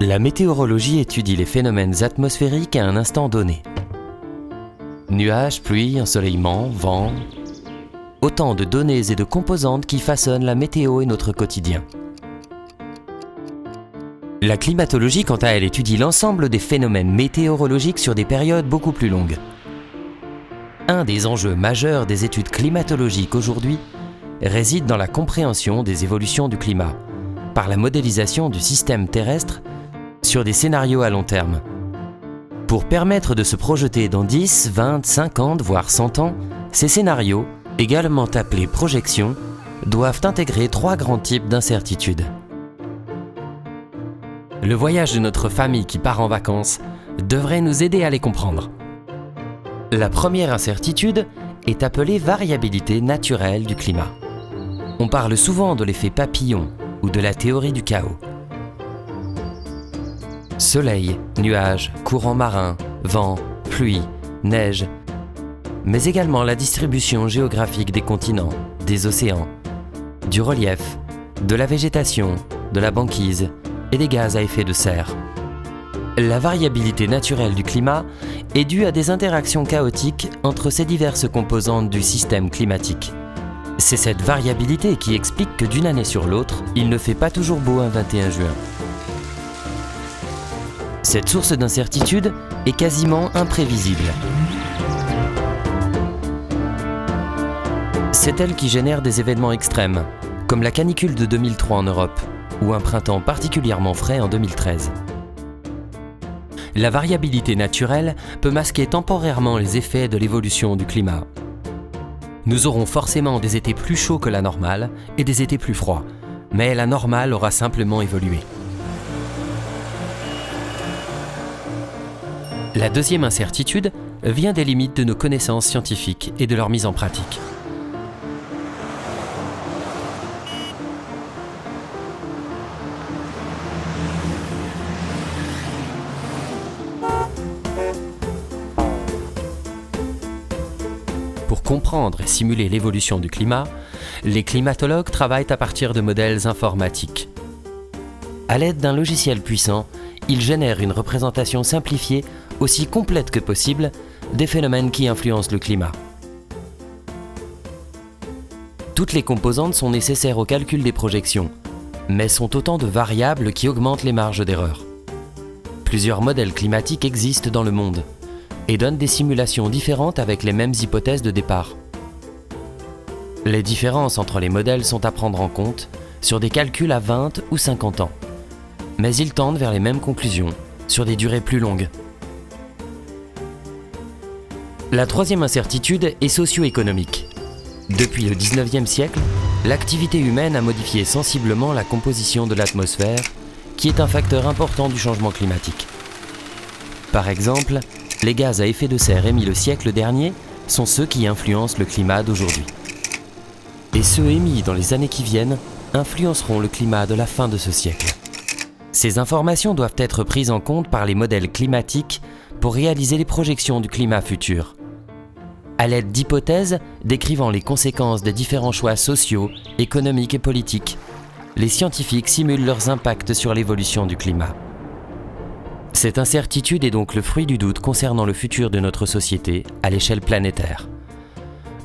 La météorologie étudie les phénomènes atmosphériques à un instant donné. Nuages, pluie, ensoleillement, vent, autant de données et de composantes qui façonnent la météo et notre quotidien. La climatologie, quant à elle, étudie l'ensemble des phénomènes météorologiques sur des périodes beaucoup plus longues. Un des enjeux majeurs des études climatologiques aujourd'hui réside dans la compréhension des évolutions du climat, par la modélisation du système terrestre sur des scénarios à long terme. Pour permettre de se projeter dans 10, 20, 50, voire 100 ans, ces scénarios, également appelés projections, doivent intégrer 3 grands types d'incertitudes. Le voyage de notre famille qui part en vacances devrait nous aider à les comprendre. La première incertitude est appelée variabilité naturelle du climat. On parle souvent de l'effet papillon ou de la théorie du chaos. Soleil, nuages, courants marins, vent, pluie, neige, mais également la distribution géographique des continents, des océans, du relief, de la végétation, de la banquise et des gaz à effet de serre. La variabilité naturelle du climat est due à des interactions chaotiques entre ces diverses composantes du système climatique. C'est cette variabilité qui explique que d'une année sur l'autre, il ne fait pas toujours beau un 21 juin. Cette source d'incertitude est quasiment imprévisible. C'est elle qui génère des événements extrêmes, comme la canicule de 2003 en Europe, ou un printemps particulièrement frais en 2013. La variabilité naturelle peut masquer temporairement les effets de l'évolution du climat. Nous aurons forcément des étés plus chauds que la normale et des étés plus froids, mais la normale aura simplement évolué. La deuxième incertitude vient des limites de nos connaissances scientifiques et de leur mise en pratique. Pour comprendre et simuler l'évolution du climat, les climatologues travaillent à partir de modèles informatiques. À l'aide d'un logiciel puissant, ils génèrent une représentation simplifiée, aussi complète que possible, des phénomènes qui influencent le climat. Toutes les composantes sont nécessaires au calcul des projections, mais sont autant de variables qui augmentent les marges d'erreur. Plusieurs modèles climatiques existent dans le monde et donnent des simulations différentes avec les mêmes hypothèses de départ. Les différences entre les modèles sont à prendre en compte sur des calculs à 20 ou 50 ans, mais ils tendent vers les mêmes conclusions sur des durées plus longues. La troisième incertitude est socio-économique. Depuis le 19e siècle, l'activité humaine a modifié sensiblement la composition de l'atmosphère, qui est un facteur important du changement climatique. Par exemple, les gaz à effet de serre émis le siècle dernier sont ceux qui influencent le climat d'aujourd'hui. Et ceux émis dans les années qui viennent influenceront le climat de la fin de ce siècle. Ces informations doivent être prises en compte par les modèles climatiques pour réaliser les projections du climat futur. À l'aide d'hypothèses décrivant les conséquences des différents choix sociaux, économiques et politiques, les scientifiques simulent leurs impacts sur l'évolution du climat. Cette incertitude est donc le fruit du doute concernant le futur de notre société à l'échelle planétaire.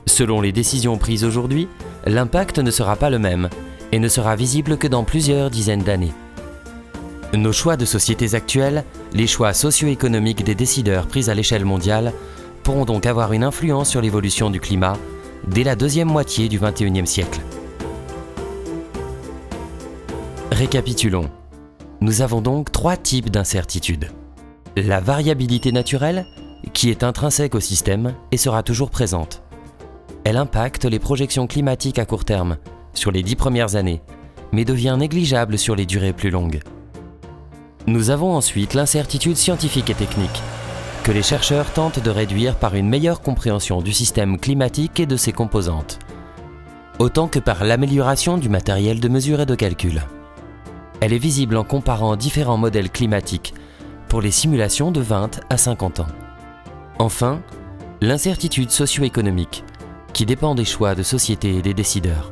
Selon les décisions prises aujourd'hui, l'impact ne sera pas le même et ne sera visible que dans plusieurs dizaines d'années. Nos choix de sociétés actuelles, les choix socio-économiques des décideurs pris à l'échelle mondiale, pourront donc avoir une influence sur l'évolution du climat dès la deuxième moitié du XXIe siècle. Récapitulons. Nous avons donc 3 types d'incertitudes. La variabilité naturelle, qui est intrinsèque au système et sera toujours présente. Elle impacte les projections climatiques à court terme, sur les 10 premières années, mais devient négligeable sur les durées plus longues. Nous avons ensuite l'incertitude scientifique et technique, que les chercheurs tentent de réduire par une meilleure compréhension du système climatique et de ses composantes, autant que par l'amélioration du matériel de mesure et de calcul. Elle est visible en comparant différents modèles climatiques pour les simulations de 20 à 50 ans. Enfin, l'incertitude socio-économique, qui dépend des choix de société et des décideurs.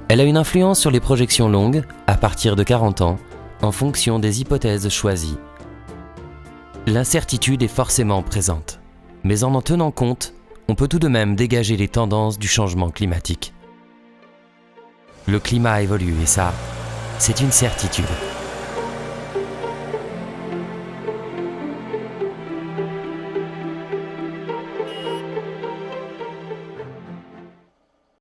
Elle a une influence sur les projections longues, à partir de 40 ans, en fonction des hypothèses choisies. L'incertitude est forcément présente, mais en tenant compte, on peut tout de même dégager les tendances du changement climatique. Le climat évolue et ça, c'est une certitude.